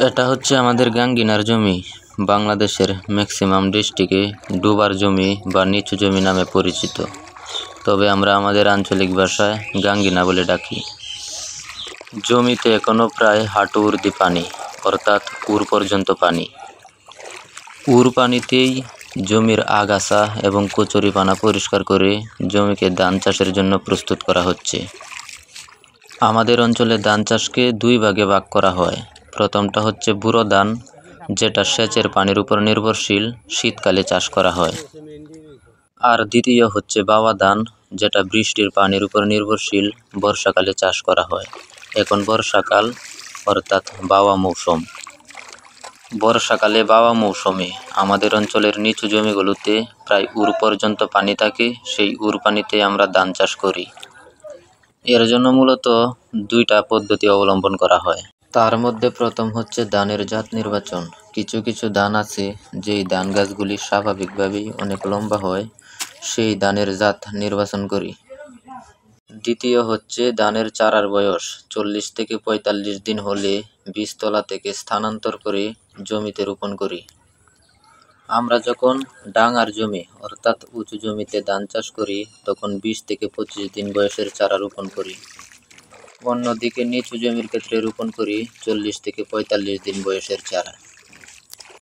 এটা হচ্ছে আমাদের গাঙ্গিনার জমি। বাংলাদেশের ম্যাক্সিমাম ডিস্ট্রিক্টে ডুবার জমি বা নিচু জমি নামে পরিচিত, তবে আমরা আমাদের আঞ্চলিক ভাষায় গাঙ্গিনা বলে ডাকি। জমিতে এখনও প্রায় হাঁটু অবধি পানি, অর্থাৎ উর পর্যন্ত পানি। উর পানিতেই জমির আগাছা এবং কচুরিপানা পরিষ্কার করে জমিকে ধান চাষের জন্য প্রস্তুত করা হচ্ছে। আমাদের অঞ্চলে ধান চাষকে দুই ভাগে ভাগ করা হয়। প্রথমটা হচ্ছে ব্যুরো ধান, যেটা সেচের পানির উপর নির্ভরশীল, শীতকালে চাষ করা হয়। আর দ্বিতীয় হচ্ছে বাওয়া ধান, যেটা বৃষ্টির পানির উপর নির্ভরশীল, বর্ষাকালে চাষ করা হয়। এখন বর্ষাকাল, অর্থাৎ বাওয়া মৌসুম। বর্ষাকালে বাওয়া মৌসুমে আমাদের অঞ্চলের নিচু জমিগুলোতে প্রায় উর পর্যন্ত পানি থাকে। সেই উর পানিতে আমরা ধান চাষ করি। এর জন্য মূলত দুইটা পদ্ধতি অবলম্বন করা হয়। তার মধ্যে প্রথম হচ্ছে ধানের জাত নির্বাচন। কিছু কিছু ধান আছে যেই ধান গাছগুলি স্বাভাবিকভাবেই অনেক লম্বা হয়, সেই ধানের জাত নির্বাচন করি। দ্বিতীয় হচ্ছে ধানের চারার বয়স 40 থেকে 45 দিন হলে বীজতলা থেকে স্থানান্তর করে জমিতে রোপণ করি। আমরা যখন ডাঙার জমি অর্থাৎ উঁচু জমিতে ধান চাষ করি তখন 20 থেকে 25 দিন বয়সের চারা রোপণ করি। অন্যদিকে নিচু জমির ক্ষেত্রে রোপণ করি 40 থেকে 45 দিন বয়সের চারা।